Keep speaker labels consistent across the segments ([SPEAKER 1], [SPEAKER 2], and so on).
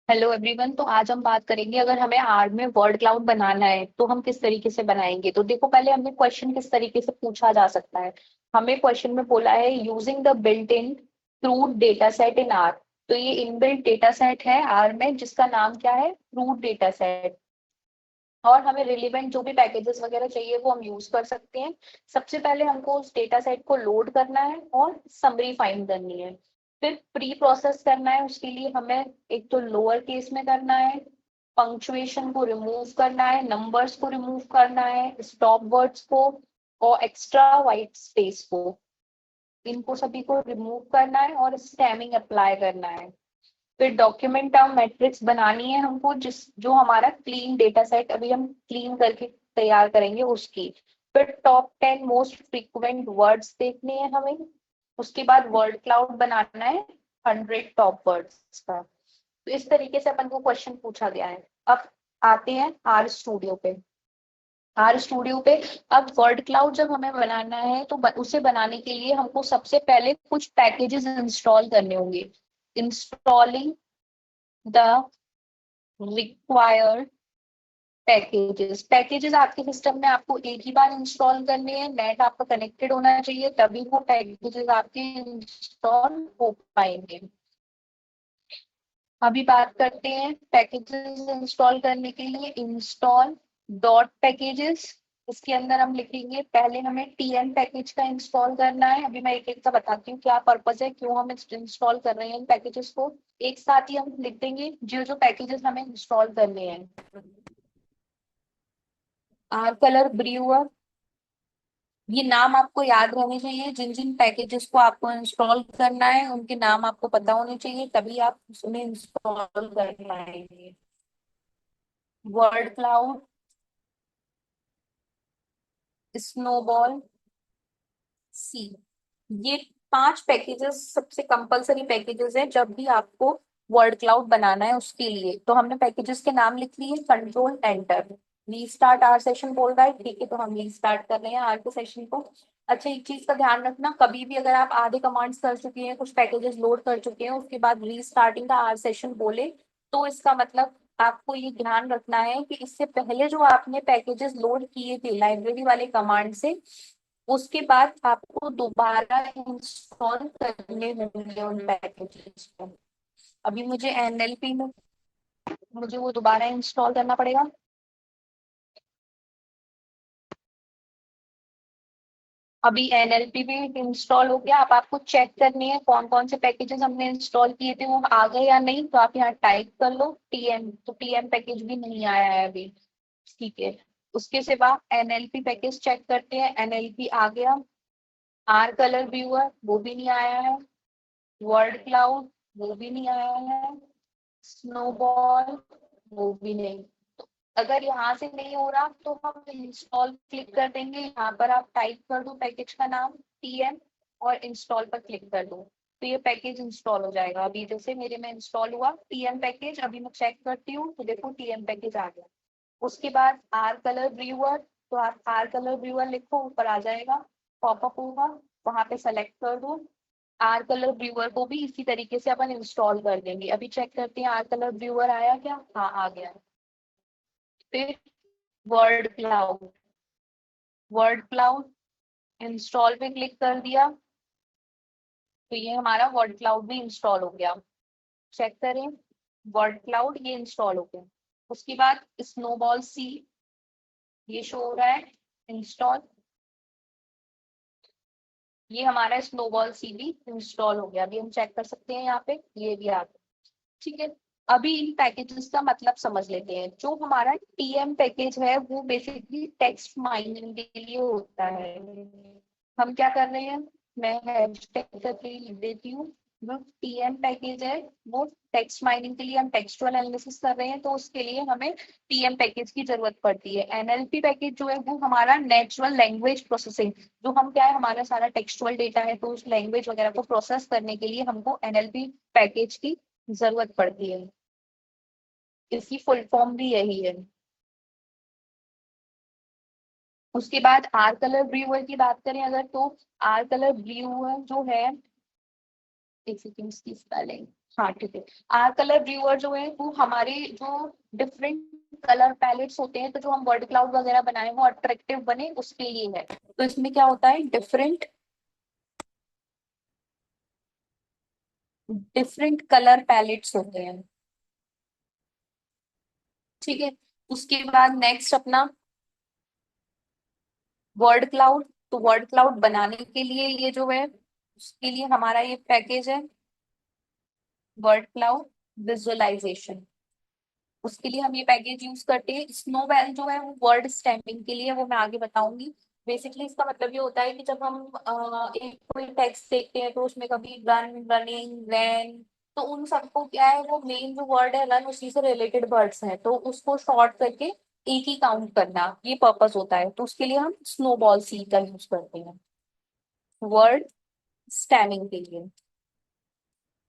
[SPEAKER 1] Hello everyone. तो आज हम बात करेंगे, अगर हमें आर में वर्ड क्लाउड बनाना है तो हम किस तरीके से बनाएंगे। तो देखो, पहले हमें क्वेश्चन किस तरीके से पूछा जा सकता है। हमें क्वेश्चन में बोला है using the built in crude data set in are. तो ये इनबिल्ट डेटा सेट है आर में, जिसका नाम क्या है, क्रूड डेटा सेट। और हमें रिलेवेंट जो भी पैकेजेस वगैरह चाहिए वो हम यूज कर सकते हैं। सबसे पहले हमको उस डेटा सेट को लोड करना है और समरी फाइंड करनी है। फिर प्री प्रोसेस करना है, उसके लिए हमें एक तो लोअर केस में करना है, पंक्चुएशन को रिमूव करना है, नंबर्स को रिमूव करना है, स्टॉप वर्ड्स को और एक्स्ट्रा वाइट स्पेस को, इनको सभी को रिमूव करना है और स्टैमिंग अप्लाई करना है। फिर डॉक्यूमेंट टर्म मैट्रिक्स बनानी है हमको, जिस जो हमारा क्लीन डेटा सेट अभी हम क्लीन करके तैयार करेंगे उसकी। फिर टॉप 10 मोस्ट फ्रीक्वेंट वर्ड्स देखने हैं हमें। उसके बाद वर्ड क्लाउड बनाना है 100 टॉप वर्ड्स का। तो इस तरीके से अपन को क्वेश्चन पूछा गया है। अब आते हैं आर स्टूडियो पे। आर स्टूडियो पे अब वर्ड क्लाउड जब हमें बनाना है तो उसे बनाने के लिए हमको सबसे पहले कुछ पैकेजेस इंस्टॉल करने होंगे। Installing the required packages. Packages आपके सिस्टम में आपको एक ही बार इंस्टॉल करने हैं, नेट आपका कनेक्टेड होना चाहिए, तभी वो पैकेजेस आपके इंस्टॉल हो पाएंगे। अभी बात करते हैं पैकेजेस इंस्टॉल करने के लिए। इंस्टॉल डॉट पैकेजेस, इसके अंदर हम लिखेंगे, पहले हमें टीएम पैकेज का इंस्टॉल करना है। अभी मैं एक एक का बताती हूँ क्या पर्पज है, क्यों हम इंस्टॉल कर रहे हैं इन पैकेजेस को। एक साथ ही हम लिख देंगे जो जो पैकेजेस हमें इंस्टॉल करने हैं। आर कलर ब्रीवर, ये नाम आपको याद रहने चाहिए। जिन जिन पैकेजेस को आपको इंस्टॉल करना है उनके नाम आपको पता होने चाहिए, तभी आप उसमें इंस्टॉल कर पाएंगे। वर्ड क्लाउड, स्नोबॉल, सी, ये 5 पैकेजेस सबसे कंपलसरी पैकेजेस है जब भी आपको वर्ड क्लाउड बनाना है उसके लिए। तो हमने पैकेजेस के नाम लिख लिए, control enter. Restart are session बोल रहा है, ठीक है, तो हम रीस्टार्ट कर रहे हैं आर के सेशन को। अच्छा, एक चीज का ध्यान रखना, कभी भी अगर आप आधे कमांड्स कर चुके हैं, कुछ पैकेजेस लोड कर चुके हैं, उसके बाद रीस्टार्टिंग का आर सेशन बोले, तो इसका मतलब आपको ये ध्यान रखना है कि इससे पहले जो आपने पैकेजेस लोड किए थे लाइब्रेरी वाले कमांड से, उसके बाद आपको दोबारा इंस्टॉल करने होंगे उन पैकेजेस को। अभी मुझे एनएलपी में मुझे वो दोबारा इंस्टॉल करना पड़ेगा। अभी एनएलपी भी इंस्टॉल हो गया। अब आपको चेक करनी है कौन कौन से पैकेजेस हमने इंस्टॉल किए थे वो आ गए या नहीं। तो आप यहाँ टाइप कर लो टीएम, तो टीएम पैकेज भी नहीं आया है अभी, ठीक है। उसके सिवा एनएलपी पैकेज चेक करते हैं, एनएलपी आ गया। आर कलर व्यूअर, वो भी नहीं आया है। वर्ड क्लाउड, वो भी नहीं आया है। स्नोबॉल, वो भी नहीं। तो अगर यहाँ से नहीं हो रहा तो हम इंस्टॉल क्लिक कर देंगे। यहाँ पर आप टाइप कर दो पैकेज का नाम टीएम और इंस्टॉल पर क्लिक कर दो, तो ये पैकेज इंस्टॉल हो जाएगा। अभी जैसे मेरे में इंस्टॉल हुआ टीएम पैकेज, अभी मैं चेक करती हूँ तो देखो टीएम पैकेज आ गया। उसके बाद आर कलर व्यूअर, तो आप आर कलर व्यूअर लिखो, ऊपर आ जाएगा, पॉपअप होगा, वहां पे सेलेक्ट कर दो। आर कलर व्यूअर को भी इसी तरीके से अपन इंस्टॉल कर देंगे। अभी चेक करते हैं आर कलर व्यूअर आया क्या, हाँ आ गया। फिर word cloud, word cloud install पे क्लिक कर दिया, तो ये हमारा वर्ड क्लाउड भी इंस्टॉल हो गया। चेक करें, वर्ड क्लाउड ये इंस्टॉल हो गया। उसके बाद स्नोबॉल सी, ये शो हो रहा है इंस्टॉल, ये हमारा स्नोबॉल सी भी इंस्टॉल हो गया। अभी हम चेक कर सकते हैं, यहाँ पे ये भी आ गया, ठीक है। अभी इन पैकेजेस का मतलब समझ लेते हैं। जो हमारा टीएम पैकेज है वो बेसिकली टेक्स्ट माइनिंग के लिए होता है। हम क्या कर रहे हैं, मैं हैशटैग करके लिख देती हूँ। जो टीएम पैकेज है वो टेक्स्ट माइनिंग के लिए, हम टेक्सचुअल एनालिसिस कर रहे हैं तो उसके लिए हमें टीएम पैकेज की जरूरत पड़ती है। एनएलपी पैकेज जो है वो हमारा नेचुरल लैंग्वेज प्रोसेसिंग, जो हम क्या है, हमारा सारा टेक्सचुअल डेटा है तो उस लैंग्वेज वगैरह को प्रोसेस करने के लिए हमको एनएलपी पैकेज की जरूरत पड़ती है। इसकी फुल फॉर्म भी यही है। उसके बाद आर कलर ब्ल्यूअर की बात करें अगर, तो आर कलर ब्ल्यूअर जो है एक सेकेंड की स्पेलिंग। हाँ ठीक है। आर कलर व्यूअर जो है वो हमारे जो डिफरेंट कलर पैलेट्स होते हैं, तो जो हम वर्ड क्लाउड वगैरह बनाए वो अट्रैक्टिव बने उसके लिए है। तो इसमें क्या होता है, डिफरेंट डिफरेंट कलर पैलेट्स होते हैं। ठीक है। उसके बाद नेक्स्ट अपना वर्ड क्लाउड। तो वर्ड क्लाउड बनाने के लिए ये जो है, उसके लिए हमारा ये पैकेज है वर्ड क्लाउड विजुअलाइजेशन। उसके लिए हम ये पैकेज यूज करते हैं। स्नोबेल जो है वो वर्ड स्टैम्पिंग के लिए, वो मैं आगे बताऊंगी। बेसिकली इसका मतलब ये होता है कि जब हम एक कोई टेक्स्ट देखते हैं तो उसमें कभी रन, रनिंग, रैन, तो उन सबको क्या है, वो मेन जो वर्ड है रन उसी से रिलेटेड वर्ड्स हैं, तो उसको शॉर्ट करके एक ही काउंट करना, ये पर्पस होता है। तो उसके लिए हम स्नोबॉल सी का यूज करते हैं वर्ड स्टैमिंग के लिए।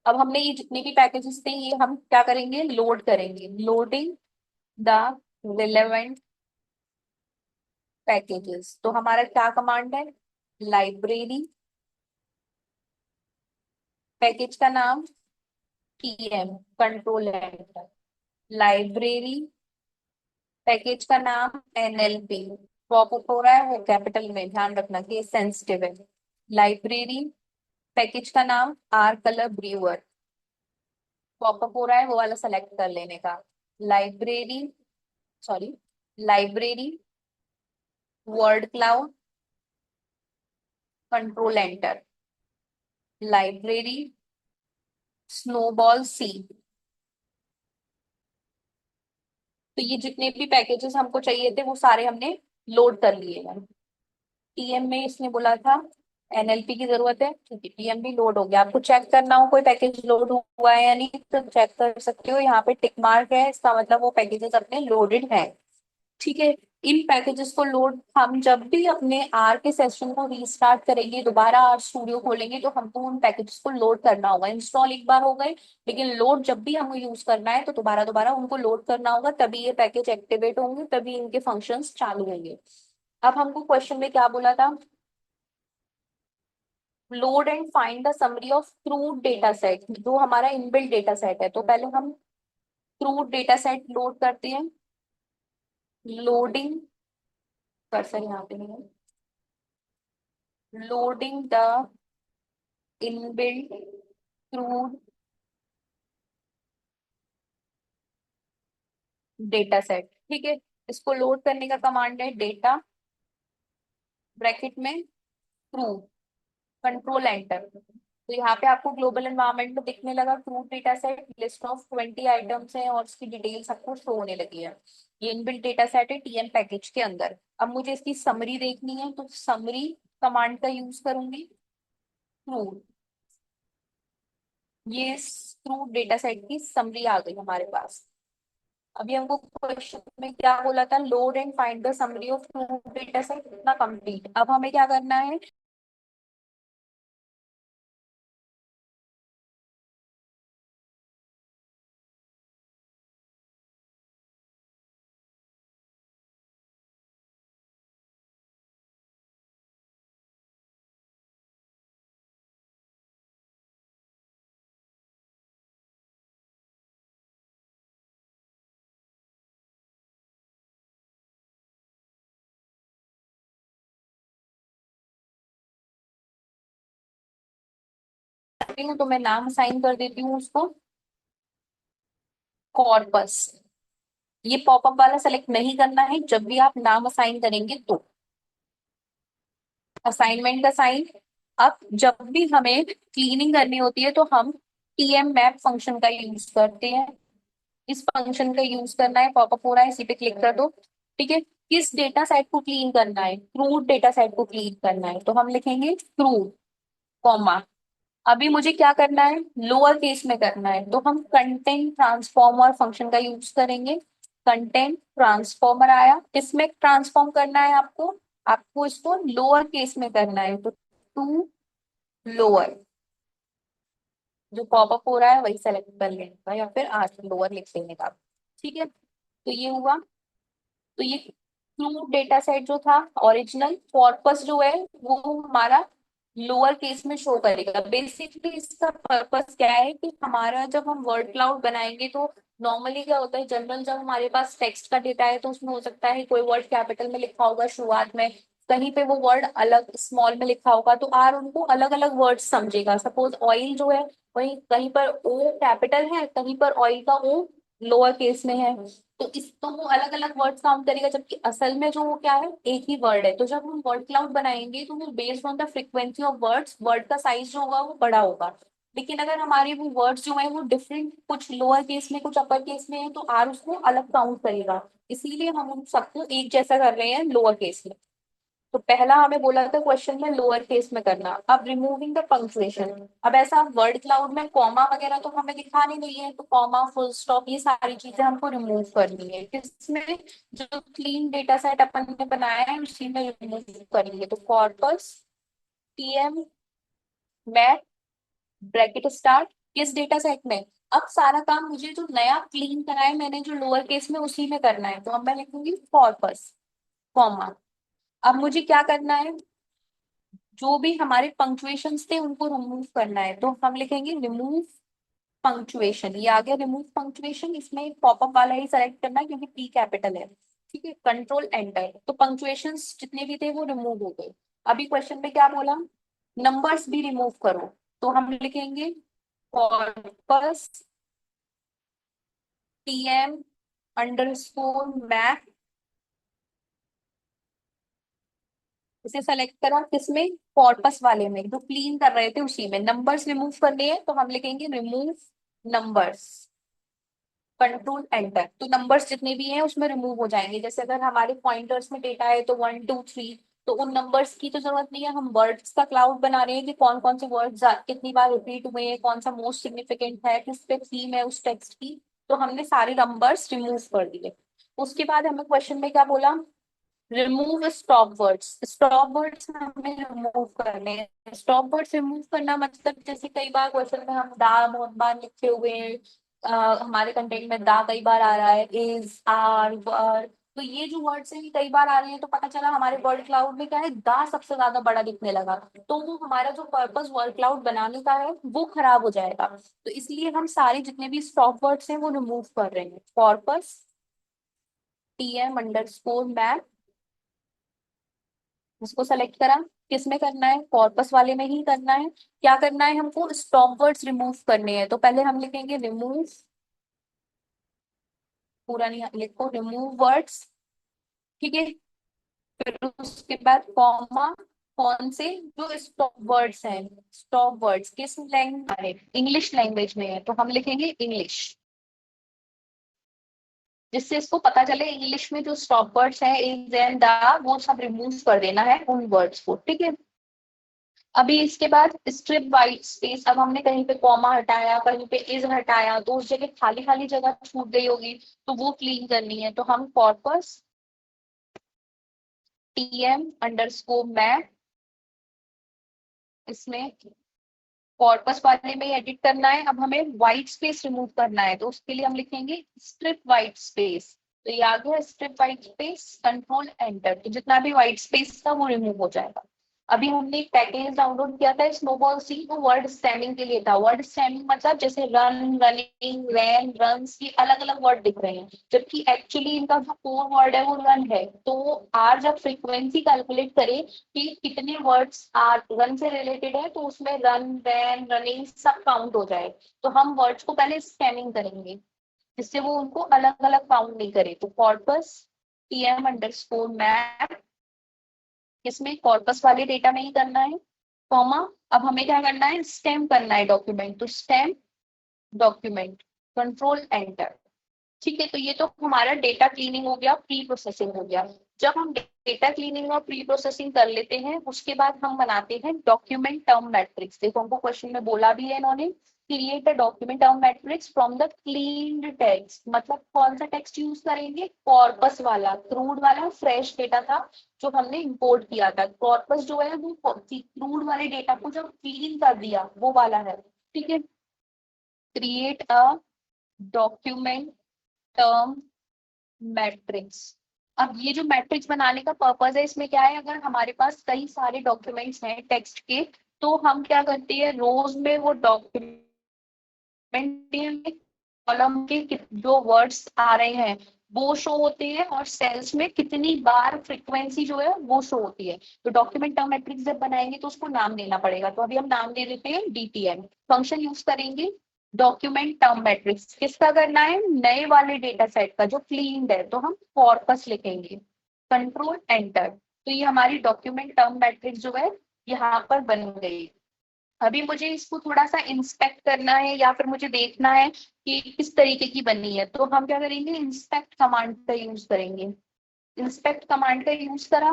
[SPEAKER 1] अब हमने ये जितने भी पैकेजेस थे ये हम क्या करेंगे, लोड करेंगे। Loading the relevant packages. तो हमारा क्या कमांड है, लाइब्रेरी, पैकेज का नाम TM, control enter. Library, package का नाम एनएलपी। पॉपअप हो रहा है वो कैपिटल में, ध्यान रखना कि सेंसिटिव है। लाइब्रेरी, पैकेज का नाम आर कलर ब्रीवर। पॉपअप हो रहा है वो वाला सेलेक्ट कर लेने का। Library, sorry, library word cloud, control enter. Library snowball C. तो ये जितने भी पैकेजेस हमको चाहिए थे वो सारे हमने लोड कर लिए हैं। टीएम में इसने बोला था एनएलपी की जरूरत है, ठीक है, टीएम भी लोड हो गया। आपको चेक करना हो कोई पैकेज लोड हुआ है या नहीं तो चेक कर सकते हो, यहाँ पे टिक मार्क है, इसका मतलब वो पैकेजेस अपने लोडेड हैं। ठीक है। इन पैकेजेस को लोड, हम जब भी अपने आर के सेशन को रीस्टार्ट करेंगे, दोबारा आर स्टूडियो खोलेंगे, तो हमको उन पैकेजेस को लोड करना होगा। इंस्टॉल एक बार हो गए, लेकिन लोड जब भी हमें यूज करना है तो दोबारा दोबारा उनको लोड करना होगा, तभी ये पैकेज एक्टिवेट होंगे, तभी इनके फंक्शंस चालू होंगे। अब हमको क्वेश्चन में क्या बोला था, load and find the summary of crude data set, जो हमारा इनबिल्ट डेटा सेट है। तो पहले हम क्रूड डेटा सेट लोड करते हैं। लोडिंग, कर्सर यहाँ पे है, loading the inbuilt crude data set. ठीक है। इसको लोड करने का कमांड है डेटा, ब्रैकेट में क्रूड, कंट्रोल एंटर। तो यहाँ पे आपको ग्लोबल एनवायरनमेंट में दिखने लगा crude data set, list of 20 items हैं और उसकी डिटेल्स आपको शो होने लगी है। ये इनबिल्ट डेटा सेट है टीएम पैकेज के अंदर। अब मुझे इसकी समरी देखनी है, तो समरी कमांड का यूज करूंगी। क्रूड, ये क्रूड डेटा सेट की समरी आ गई हमारे पास। अभी हमको क्वेश्चन में क्या बोला था, load and find the summary of crude data set, इतना कंप्लीट। अब हमें क्या करना है, तो मैं नाम असाइन कर देती हूँ उसको कॉर्पस। ये पॉपअप वाला सेलेक्ट नहीं करना है, जब भी आप नाम असाइन करेंगे तो असाइनमेंट का साइन। अब जब भी हमें क्लीनिंग करनी होती है तो हम टीएम मैप फंक्शन का यूज करते हैं। इस फंक्शन का यूज करना है, पॉपअप हो रहा है, इसी पे क्लिक कर दो। ठीक है। किस डेटा सेट को क्लीन करना है, क्रूड डेटा सेट को क्लीन करना है, तो हम लिखेंगे क्रूड, कॉमा। अभी मुझे क्या करना है, लोअर केस में करना है, तो हम कंटेंट ट्रांसफॉर्मर फंक्शन का यूज करेंगे। कंटेंट ट्रांसफॉर्मर आया, इसमें ट्रांसफॉर्म करना है आपको, आपको इसको लोअर केस में करना है, तो टू लोअर, जो पॉपअप हो रहा है वही सेलेक्ट कर लेने का, या फिर आठ लोअर लिख लेने का। ठीक है। तो ये हुआ। तो ये क्रूड डेटा सेट जो था ओरिजिनल, कॉर्पस जो है वो हमारा लोअर केस में शो करेगा। बेसिकली इसका पर्पस क्या है कि हमारा जब हम वर्ड क्लाउड बनाएंगे तो नॉर्मली क्या होता है, जनरल जब हमारे पास टेक्स्ट का डेटा है तो उसमें हो सकता है कोई वर्ड कैपिटल में लिखा होगा शुरुआत में, कहीं पे वो वर्ड अलग स्मॉल में लिखा होगा, तो आर उनको अलग अलग वर्ड समझेगा। सपोज ऑयल जो है, वही कहीं पर ओ कैपिटल है, कहीं पर ऑयल का ओ लोअर केस में है, तो वो अलग अलग वर्ड काउंट करेगा, जबकि असल में जो वो क्या है, एक ही वर्ड है। तो जब हम वर्ड क्लाउड बनाएंगे तो वो based on the frequency of words, word का साइज जो होगा वो बड़ा होगा। लेकिन अगर हमारे वो वर्ड्स जो है वो डिफरेंट, कुछ लोअर केस में कुछ अपर केस में है, तो आर उसको अलग काउंट करेगा। इसीलिए हम उन सबको एक जैसा कर रहे हैं लोअर केस में। तो पहला हमें बोला था क्वेश्चन में लोअर केस में करना। अब रिमूविंग द पंक्चुएशन, अब ऐसा वर्ड क्लाउड में कॉमा वगैरह तो हमें दिखानी नहीं है, तो कॉमा फुल स्टॉप ये सारी चीजें हमको रिमूव करनी है। किसमें, जो क्लीन डेटा सेट अपन ने बनाया है उसी में रिमूव करेंगे। तो corpus TM math bracket start, किस डेटा सेट में। अब सारा काम मुझे जो नया क्लीन करा है मैंने जो लोअर केस में उसी में करना है, तो अब मैं लिखूंगी कॉर्पस कॉमा। अब मुझे क्या करना है, जो भी हमारे पंक्चुएशंस थे उनको रिमूव करना है, तो हम लिखेंगे रिमूव पंक्चुएशन। ये आ गया रिमूव पंक्चुएशन, इसमें पॉपअप वाला ही सेलेक्ट करना है क्योंकि पी कैपिटल है। ठीक है, कंट्रोल एंटर, तो पंक्चुएशंस जितने भी थे वो रिमूव हो गए। अभी क्वेश्चन में क्या बोला, नंबर्स भी रिमूव करो, तो हम लिखेंगे कॉर्पस टीएम अंडरस्कोर मैथ, इसे सेलेक्ट करा किसमें, कॉर्पस वाले में, जो क्लीन कर रहे थे उसी में। नंबर्स रिमूव करने हैं तो हम लिखेंगे रिमूव नंबर्स, कंट्रोल एंटर, तो नंबर्स जितने भी हैं उसमें रिमूव हो जाएंगे। जैसे अगर हमारे पॉइंटर्स में डेटा है तो 1 2 3, तो उन नंबर्स की तो जरूरत नहीं है, हम वर्ड्स का क्लाउड बना रहे हैं कि कौन कौन से वर्ड्स कितनी बार रिपीट हुए हैं, कौन सा मोस्ट सिग्निफिकेंट है, किस पे थीम है उस टेक्स्ट की, तो हमने सारे नंबर्स रिमूव कर दिए। उसके बाद हमें क्वेश्चन में क्या बोला, remove stop words, stop words हमें रिमूव करने हैं। स्टॉप वर्ड्स रिमूव करना मतलब जैसे कई बार क्वेश्चन में हम दा बहुत बार लिखे हुए हैं, हमारे कंटेंट में दा कई बार आ रहा है, इज आर वर, तो ये जो वर्ड्स हैं ये कई बार आ रहे हैं, तो पता चला हमारे वर्ड क्लाउड में क्या है, दा सबसे ज्यादा बड़ा दिखने लगा, तो वो हमारा जो पर्पस वर्ड क्लाउड बनाने का है वो खराब हो जाएगा। तो इसलिए हम सारे जितने भी स्टॉप वर्ड्स हैं वो रिमूव कर रहे हैं। कॉर्पस टीएम अंडरस्कोर मैप, उसको सेलेक्ट करा, किसमें करना है, कॉर्पस वाले में ही करना है। क्या करना है हमको, स्टॉप वर्ड्स रिमूव करने हैं, तो पहले हम लिखेंगे रिमूव, पूरा नहीं लिखो, रिमूव वर्ड्स। ठीक है, फिर उसके बाद कॉमा, कौन से, जो स्टॉप वर्ड्स हैं, स्टॉप वर्ड्स किस लैंग्वेज, इंग्लिश लैंग्वेज में है तो हम लिखेंगे इंग्लिश, जिससे इसको पता चले इंग्लिश में जो स्टॉप वर्ड्स हैं इज एंड द, वो सब रिमूव कर देना है उन वर्ड्स को। ठीक है, अभी इसके बाद स्ट्रिप वाइट स्पेस, अब हमने कहीं पे कॉमा हटाया, कहीं पे इज हटाया, तो उस जगह खाली खाली जगह छूट गई होगी, तो वो क्लीन करनी है। तो हम कॉर्पस टीएम अंडरस्कोर मैप, इसमें कॉर्पस वाले में एडिट करना है। अब हमें व्हाइट स्पेस रिमूव करना है, तो उसके लिए हम लिखेंगे स्ट्रिप व्हाइट स्पेस, तो ये आ गया strip white space, control enter, तो जितना भी व्हाइट स्पेस था वो रिमूव हो जाएगा। अभी हमने एक पैकेज डाउनलोड किया था स्नोबॉल सी, वो वर्ड स्टैमिंग के लिए था। वर्ड स्टैमिंग मतलब जैसे रन, रनिंग, रैन, रन्स, ये अलग अलग वर्ड दिख रहे हैं, जबकि एक्चुअली इनका जो कोर वर्ड है वो रन है। तो आर जब फ्रीक्वेंसी कैलकुलेट करे कि कितने वर्ड्स आर रन से रिलेटेड है, तो उसमें रन, रैन, रनिंग सब काउंट हो जाए। तो हम वर्ड्स को पहले स्कैनिंग करेंगे जिससे वो उनको अलग अलग काउंट नहीं करे। तो कॉर्पस टीएम अंडरस्कोर मैप, इसमें कॉर्पस वाले डेटा में ही करना है, कॉमा। अब हमें क्या करना है, स्टेम करना है डॉक्यूमेंट, तो स्टेम डॉक्यूमेंट, कंट्रोल एंटर। ठीक है, तो ये तो हमारा डेटा क्लीनिंग हो गया, प्री प्रोसेसिंग हो गया। जब हम डेटा क्लीनिंग और प्री प्रोसेसिंग कर लेते हैं उसके बाद हम बनाते हैं डॉक्यूमेंट टर्म मैट्रिक्स। देखो हमको क्वेश्चन में बोला भी है इन्होंने, create a document term matrix from the cleaned text, मतलब कौन सा टेक्स्ट यूज करेंगे, कॉर्पस वाला, क्रूड वाला फ्रेश डेटा था जो हमने इंपोर्ट किया था। कॉर्पस जो है वो क्रूड वाले डेटा को जब क्लीन कर दिया वो वाला है। ठीक है, create a document term matrix. अब ये जो मैट्रिक्स बनाने का पर्पज है, इसमें क्या है, अगर हमारे पास कई सारे डॉक्यूमेंट्स हैं टेक्स्ट के, तो हम क्या करते हैं, रोज में वो डॉक्यूमेंट कॉलम के जो वर्ड्स आ रहे हैं वो शो होते हैं, और सेल्स में कितनी बार फ्रीक्वेंसी जो है वो शो होती है। तो डॉक्यूमेंट टर्म मैट्रिक्स जब बनाएंगे तो उसको नाम देना पड़ेगा, तो अभी हम नाम दे देते हैं डीटीएम। फंक्शन यूज करेंगे डॉक्यूमेंट टर्म मैट्रिक्स, किसका करना है, नए वाले डेटा सेट का जो क्लीन्ड है, तो हम कॉर्पस लिखेंगे, कंट्रोल एंटर। तो ये हमारी डॉक्यूमेंट टर्म मैट्रिक्स जो है यहाँ पर बन गई। अभी मुझे इसको थोड़ा सा इंस्पेक्ट करना है या फिर मुझे देखना है कि किस तरीके की बनी है, तो हम क्या करेंगे, इंस्पेक्ट कमांड का यूज करेंगे। इंस्पेक्ट कमांड का यूज करा।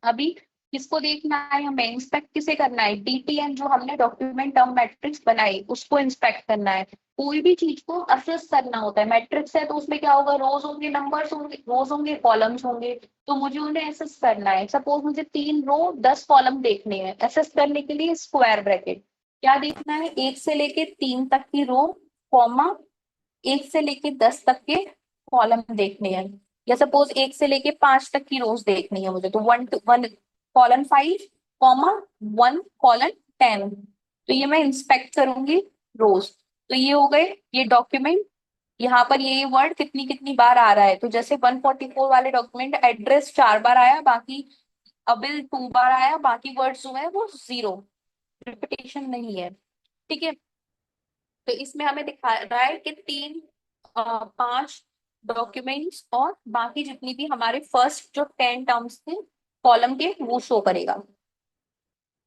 [SPEAKER 1] अभी किसको देखना है हमें, इंस्पेक्ट किसे करना है, डीटीएम जो हमने डॉक्यूमेंट टर्म मैट्रिक्स बनाई उसको इंस्पेक्ट करना है। कोई भी चीज को असेस करना होता है, मैट्रिक्स है तो उसमें क्या होगा, रोज होंगे, नंबर्स होंगे, रोज होंगे, कॉलम्स होंगे। तो मुझे उन्हें एसेस करना है। सपोज मुझे 3 रो 10 कॉलम देखने हैं, एसेस करने के लिए स्क्वायर ब्रैकेट क्या देखना है, 1 से लेके 3 तक की रो, कॉमा 1 से लेके 10 तक के कॉलम देखने हैं। या सपोज 1 से लेके 5 तक की रोज देखनी है मुझे, तो 1 कॉलन 5, कॉमा 1 कॉलन 10। तो ये मैं इंस्पेक्ट करूंगी रोज। तो ये हो गए ये डॉक्यूमेंट। यहाँ पर ये वर्ड कितनी कितनी बार आ रहा है, तो जैसे 144 वाले डॉक्यूमेंट एड्रेस 4 बार आया, बाकी अबिल 2 बार आया, बाकी वर्ड्स जो है वो 0, रिपीटेशन नहीं है। ठीक है। तो इसमें हमें दिखा रहा है कि 5 डॉक्यूमेंट्स और बाकी जितनी भी हमारे फर्स्ट जो 10 टर्म्स थे कॉलम के वो शो करेगा।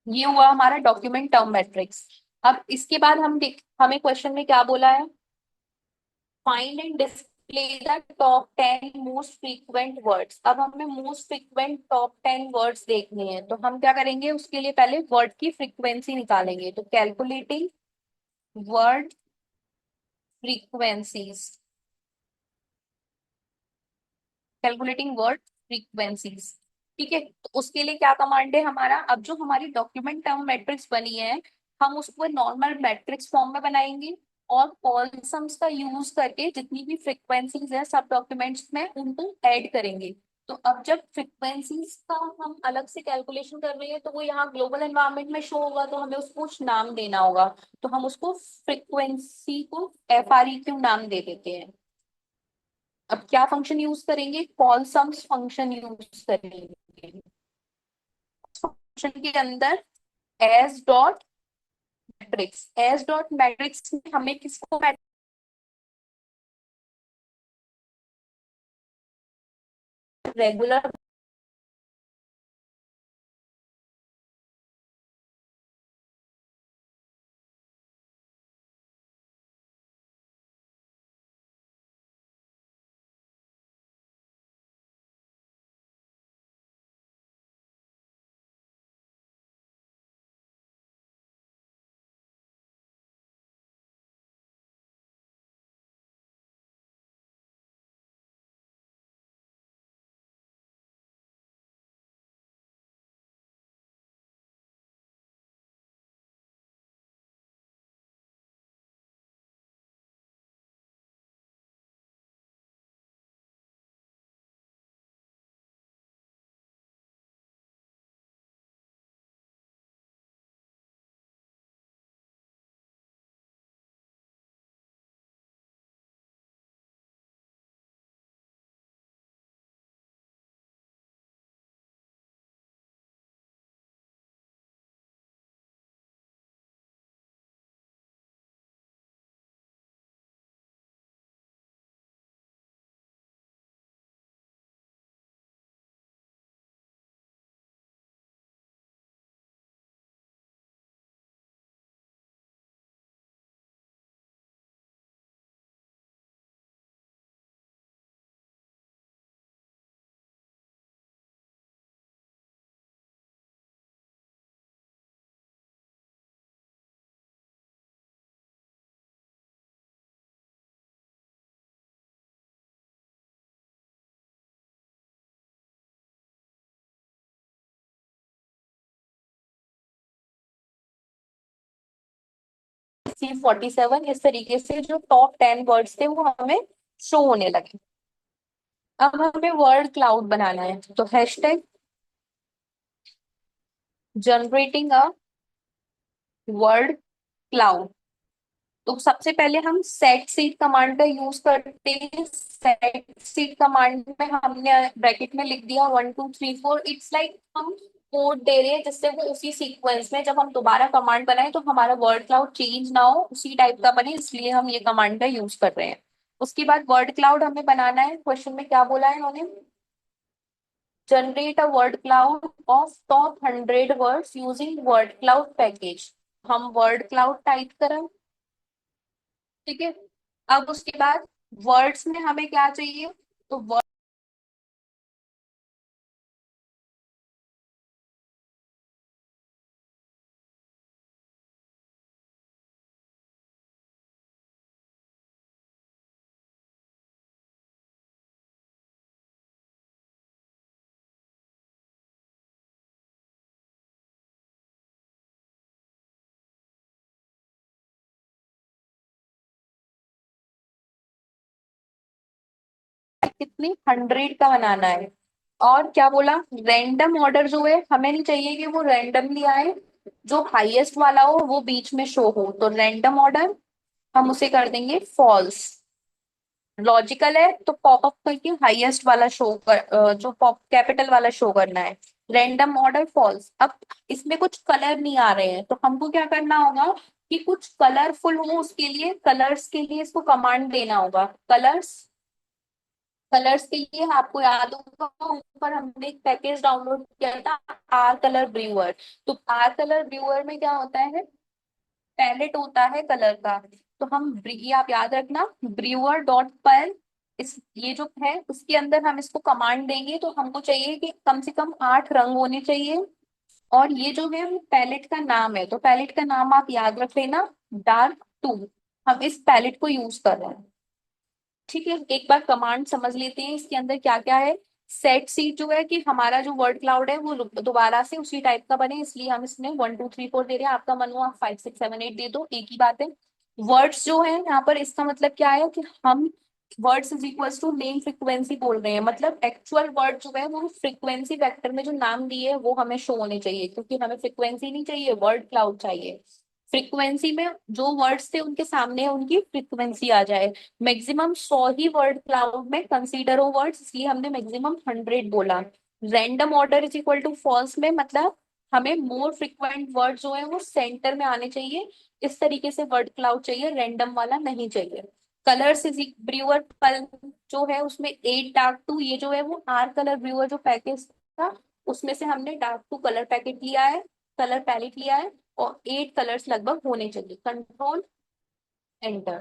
[SPEAKER 1] ये हुआ हमारा डॉक्यूमेंट टर्म मैट्रिक्स। अब इसके बाद हमें क्वेश्चन में क्या बोला है, find and display the top 10 most frequent words. अब हमें मोस्ट फ्रीक्वेंट टॉप 10 वर्ड्स देखने हैं, तो हम क्या करेंगे, उसके लिए पहले वर्ड की फ्रीक्वेंसी निकालेंगे। तो calculating word frequencies, calculating word frequencies. ठीक है, तो उसके लिए क्या कमांड है हमारा, अब जो हमारी डॉक्यूमेंट टर्म मैट्रिक्स बनी है हम उसको नॉर्मल मैट्रिक्स फॉर्म में बनाएंगे, और कॉलम्स का यूज करके जितनी भी फ्रीक्वेंसीज है सब डॉक्यूमेंट्स में उनको ऐड करेंगे। तो अब जब फ्रीक्वेंसीज का हम अलग से कैलकुलेशन कर रहे हैं तो वो यहाँ ग्लोबल एनवायरनमेंट में शो होगा, तो हमें उसको कुछ नाम देना होगा। तो हम उसको फ्रीक्वेंसी को FREQ नाम दे देते हैं। अब क्या फंक्शन यूज करेंगे, कॉल सम्स फंक्शन यूज करेंगे। फंक्शन के अंदर S dot matrix, S dot matrix में हमें किसको रेगुलर C47 इस तरीके से जो टॉप 10 वर्ड्स थे वो हमें शो होने लगे। अब हमें वर्ड क्लाउड बनाना है, तो हैशटैग जनरेटिंग वर्ड क्लाउड। तो सबसे पहले हम सेट सीट कमांड का यूज करते हैं। सेट सीट कमांड में हमने ब्रैकेट में लिख दिया 1 2 3 4। इट्स लाइक हम कोड दे रहे हैं जिससे वो उसी सीक्वेंस में जब हम दोबारा कमांड बनाए तो हमारा वर्ड क्लाउड चेंज ना हो, उसी टाइप का बने, इसलिए हम ये कमांड का यूज कर रहे हैं। उसके बाद वर्ड क्लाउड हमें बनाना है। क्वेश्चन में क्या बोला है इन्होंने, generate a word cloud of top 100 words using word cloud package. हम वर्ड क्लाउड टाइप करें, ठीक है। अब उसके बाद वर्ड्स में हमें क्या चाहिए, तो वर्ड कितनी 100 का बनाना है। और क्या बोला, रैंडम ऑर्डर जो है हमें नहीं चाहिए कि वो रैंडमली आए, जो हाईएस्ट वाला हो वो बीच में शो हो, तो रैंडम ऑर्डर हम उसे कर देंगे फॉल्स। लॉजिकल है तो पॉपअप करके हाईएस्ट वाला शो कर, जो पॉप कैपिटल वाला शो करना है। Random order false. अब इसमें कुछ कलर नहीं आ रहे हैं तो हमको क्या करना होगा कि कुछ कलरफुल हो, उसके लिए कलर्स के लिए इसको कमांड देना होगा। कलर्स, कलर्स के लिए आपको याद होगा ऊपर हमने एक पैकेज डाउनलोड किया था, आर कलर ब्रीवर। तो आर कलर ब्रीवर में क्या होता है, पैलेट होता है कलर का। तो हम ये आप याद रखना, ब्रीवर डॉट पर इस ये जो है उसके अंदर हम इसको कमांड देंगे तो हमको चाहिए कि कम से कम 8 रंग होने चाहिए। और ये जो है वो पैलेट का नाम है, तो पैलेट का नाम आप याद रख लेना, डार्क 2। हम इस पैलेट को यूज कर रहे हैं, ठीक है। एक बार कमांड समझ लेते हैं इसके अंदर क्या क्या है। सेट सीट जो है कि हमारा जो वर्ड क्लाउड है वो दोबारा से उसी टाइप का बने, इसलिए हम इसमें 1 2 3 4 दे रहे हैं। आपका मन हो आप 5 6 7 8 दे दो, एक ही बात है। वर्ड्स जो है यहाँ पर इसका मतलब क्या है कि हम words is equal to name frequency बोल रहे हैं, मतलब एक्चुअल वर्ड जो है वो फ्रीक्वेंसी वेक्टर में जो नाम दिए है वो हमें शो होने चाहिए, क्योंकि हमें फ्रीक्वेंसी नहीं चाहिए, वर्ड क्लाउड चाहिए। फ्रीक्वेंसी में जो वर्ड्स थे उनके सामने उनकी फ्रीक्वेंसी आ जाए। मैक्सिमम 100 ही वर्ड क्लाउड में कंसीडर हो वर्ड्स, इसलिए हमने मैक्सिमम 100 बोला। Random order is equal to false में मतलब हमें मोर फ्रिक्वेंट वर्ड जो है वो सेंटर में आने चाहिए, इस तरीके से वर्ड क्लाउड चाहिए, रैंडम वाला नहीं चाहिए। कलर्स इज ब्रीवर पल जो है उसमें 8 डार्क 2, ये जो है वो आर कलर ब्रीवर जो पैकेज था उसमें से हमने डार्क 2 कलर पैकेट लिया है, कलर पैलेट लिया है, और 8 कलर्स लगभग होने चाहिए। Control enter.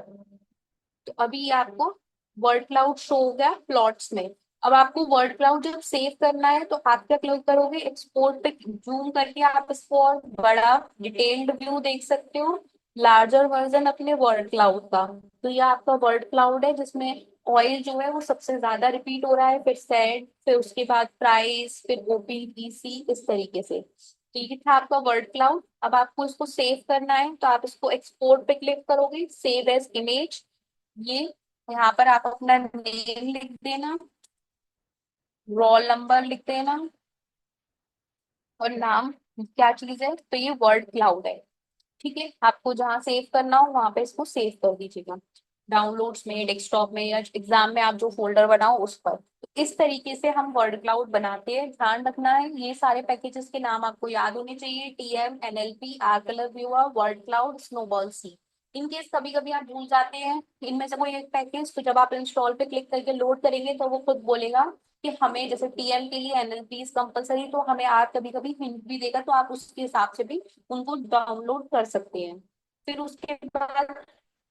[SPEAKER 1] तो अभी ये आपको वर्ड क्लाउड शो हो गया प्लॉट्स में। अब आपको वर्ड क्लाउड जब सेव करना है तो आप क्या क्लिक करोगे, एक्सपोर्ट पे जूम करके आप इसको और बड़ा डिटेल्ड व्यू देख सकते हो, लार्जर वर्जन अपने वर्ड क्लाउड का। तो ये आपका वर्ड क्लाउड है जिसमें ऑयल जो है वो सबसे ज्यादा रिपीट हो रहा है, फिर सेड, फिर उसके बाद प्राइस, फिर ओपीपीसी, इस तरीके से। तो ये था आपका वर्ड क्लाउड। अब आपको इसको सेव करना है तो आप इसको एक्सपोर्ट पे क्लिक करोगे, सेव एज इमेज। ये यहाँ पर आप अपना नेम लिख देना, रोल नंबर लिख देना, और नाम क्या चीज है, तो ये वर्ड क्लाउड है, ठीक है। आपको जहाँ सेव करना हो वहां पे इसको सेव कर दीजिएगा, डाउनलोड्स में, डेस्कटॉप में, या एग्जाम में आप जो फोल्डर बनाओ उस पर। तो इस तरीके से हम वर्ड क्लाउड बनाते हैं। ध्यान रखना है ये सारे पैकेजेस के नाम आपको याद होने चाहिए, TM, NLP, R colour viewer, word cloud, snowball C. In case कभी कभी आप भूल जाते हैं इनमें से कोई एक पैकेज, तो जब आप इंस्टॉल पे क्लिक करके लोड करेंगे तो वो खुद बोलेगा कि हमें जैसे टीएम के लिए एनएलपी इज कंपलसरी, तो हमें आर कभी कभी हिंट भी देगा, तो आप उसके हिसाब से भी उनको डाउनलोड कर सकते हैं। फिर उसके बाद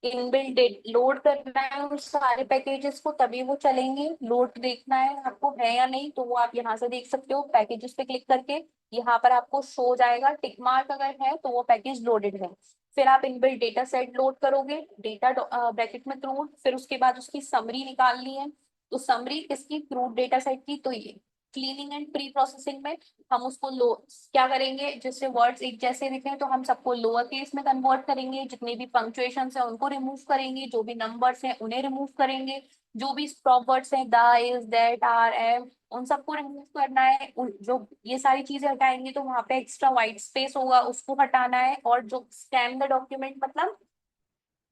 [SPEAKER 1] इनबिल्ट लोड करना है उस सारे पैकेजेस को, तभी वो चलेंगे। लोड देखना है आपको है या नहीं, तो वो आप यहाँ से देख सकते हो पैकेजेस पे क्लिक करके। यहाँ पर आपको शो हो जाएगा टिक मार्क, अगर है तो वो पैकेज लोडेड है। फिर आप इनबिल्ट डेटा सेट लोड करोगे, डेटा ब्रैकेट में क्रूड, फिर उसके बाद उसकी समरी निकालनी है। तो समरी किसकी, क्रूड डेटा सेट की, तो ये क्लीनिंग एंड प्री प्रोसेसिंग में हम उसको लो क्या करेंगे, जैसे वर्ड्स एक जैसे दिखे तो हम सबको लोअर केस में कन्वर्ट करेंगे, जितने भी पंक्चुएशन है उनको रिमूव करेंगे, जो भी नंबर्स हैं उन्हें रिमूव करेंगे, जो भी स्टॉप वर्ड्स हैं the, is, that, are, am, उन सबको रिमूव करना है। जो ये सारी चीजें हटाएंगे तो वहां पे एक्स्ट्रा व्हाइट स्पेस होगा, उसको हटाना है। और जो स्कैम द डॉक्यूमेंट मतलब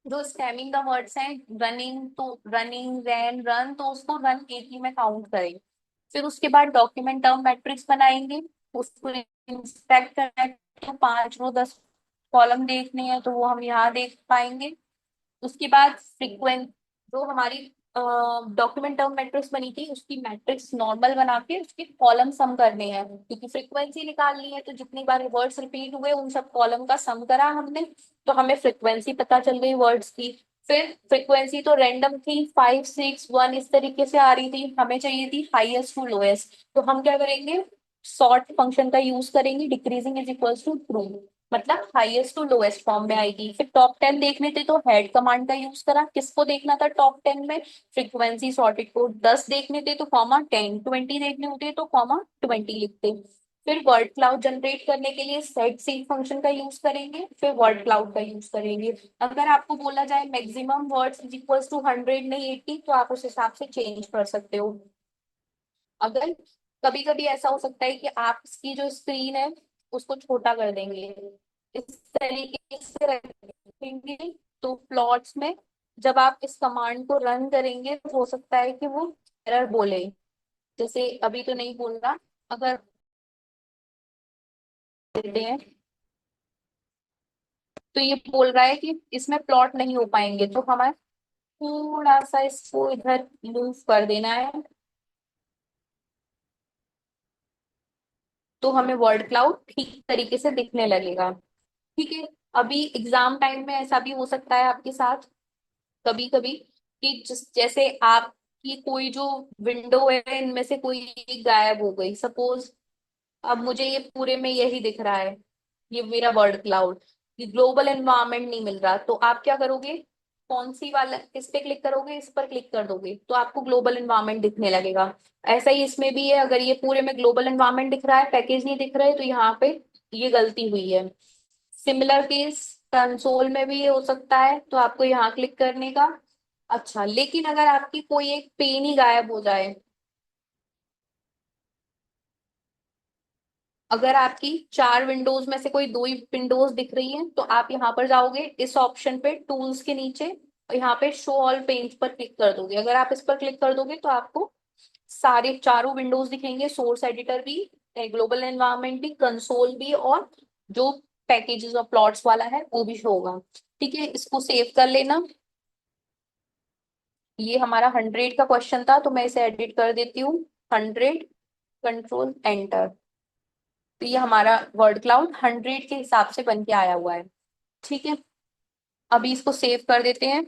[SPEAKER 1] जो स्कैमिंग द वर्ड्स हैं, रनिंग तो रनिंग, रैन, रन, तो उसको रन एक ही में काउंट करें। फिर उसके बाद डॉक्यूमेंट टर्म मैट्रिक्स बनाएंगे, उसको इंस्पेक्ट करना है, तो 5 रो 10 कॉलम देखने हैं तो वो हम यहाँ देख पाएंगे। उसके बाद फ्रीक्वेंट जो हमारी डॉक्यूमेंट टर्म मैट्रिक्स बनी थी उसकी मैट्रिक्स नॉर्मल बना के उसके कॉलम सम करने हैं, क्योंकि फ्रीक्वेंसी निकालनी है, तो जितनी बार वर्ड्स रिपीट हुए उन सब कॉलम का सम करा हमने, तो हमें फ्रीक्वेंसी पता चल गई वर्ड्स की। फिर फ्रीक्वेंसी तो रैंडम थी, 5 6 1 इस तरीके से आ रही थी, हमें चाहिए थी हाईएस्ट टू लोएस्ट, तो हम क्या करेंगे, सॉर्ट फंक्शन का यूज करेंगे, decreasing is equals to true, मतलब हाईएस्ट टू लोएस्ट फॉर्म में आएगी। फिर टॉप 10 देखने थे तो हेड कमांड का यूज करा, किसको देखना था टॉप 10 में, फ्रीक्वेंसी सॉर्टेड को। 10 देखने थे तो कॉमा 10, 20 देखने होते तो कॉमा 20 लिखते। फिर वर्ड क्लाउड जनरेट करने के लिए सेट सीड फंक्शन का यूज करेंगे, फिर वर्ड क्लाउड का यूज करेंगे। अगर आपको बोला जाए maximum words is equals to 100 नहीं 80, तो आप उस हिसाब से चेंज कर सकते हो। अगर कभी कभी ऐसा हो सकता है कि आप इसकी जो स्क्रीन है उसको छोटा कर देंगे, इस तरीके से रखेंगे, तो प्लॉट्स में जब आप इस कमांड को रन करेंगे तो हो सकता है कि वो एरर बोले, जैसे अभी तो नहीं बोल रहा, अगर देते हैं तो ये बोल रहा है कि इसमें प्लॉट नहीं हो पाएंगे, तो हमें थोड़ा सा इसको इधर मूव कर देना है, तो हमें वर्ड क्लाउड ठीक तरीके से दिखने लगेगा। ठीक है। अभी एग्जाम टाइम में ऐसा भी हो सकता है आपके साथ कभी कभी कि जैसे आपकी कोई जो विंडो है इनमें से कोई एक गायब हो गई सपोज, अब मुझे ये पूरे में यही दिख रहा है, ये मेरा वर्ड क्लाउड, ये ग्लोबल एनवायरनमेंट नहीं मिल रहा, तो आप क्या करोगे, कौन सी वाला किस पे क्लिक करोगे, इस पर क्लिक कर दोगे तो आपको ग्लोबल एनवायरनमेंट दिखने लगेगा। ऐसा ही इसमें भी है, अगर ये पूरे में ग्लोबल एनवायरनमेंट दिख रहा है पैकेज नहीं दिख रहा है तो यहाँ पे ये गलती हुई है। सिमिलर केस कंसोल में भी ये हो सकता है, तो आपको यहाँ क्लिक करने का। अच्छा, लेकिन अगर आपकी कोई एक पेन ही गायब हो जाए, अगर आपकी 4 विंडोज में से कोई 2 ही विंडोज दिख रही हैं तो आप यहाँ पर जाओगे इस ऑप्शन पे टूल्स के नीचे, और यहाँ पे शो ऑल पेन्स पर क्लिक कर दोगे। अगर आप इस पर क्लिक कर दोगे तो आपको सारे चारों विंडोज दिखेंगे, सोर्स एडिटर भी, ग्लोबल एनवायरनमेंट भी, कंसोल भी, और जो पैकेजेस और प्लॉट्स वाला है वो भी शो होगा। ठीक है, इसको सेव कर लेना। ये हमारा 100 का क्वेश्चन था तो मैं इसे एडिट कर देती हूँ, 100, कंट्रोल एंटर। तो ये हमारा वर्ड क्लाउड 100 के हिसाब से बन के आया हुआ है। ठीक है, अभी इसको सेव कर देते हैं,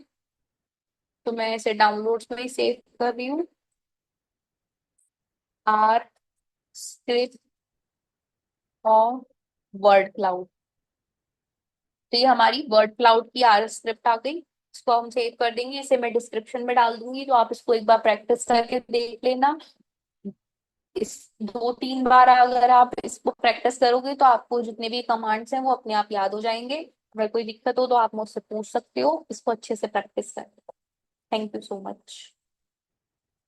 [SPEAKER 1] तो मैं इसे डाउनलोड्स में ही सेव कर रही हूँ, आर स्क्रिप्ट और वर्ड क्लाउड। तो ये हमारी वर्ड क्लाउड की आर स्क्रिप्ट आ गई, इसको हम सेव कर देंगे, इसे मैं डिस्क्रिप्शन में डाल दूंगी तो आप इसको एक बार प्रैक्टिस करके देख लेना। इस 2 3 बार अगर आप इसको प्रैक्टिस करोगे तो आपको जितने भी कमांड्स हैं वो अपने आप याद हो जाएंगे। अगर कोई दिक्कत हो तो आप मुझसे पूछ सकते हो, इसको अच्छे से प्रैक्टिस करें। Thank you so much.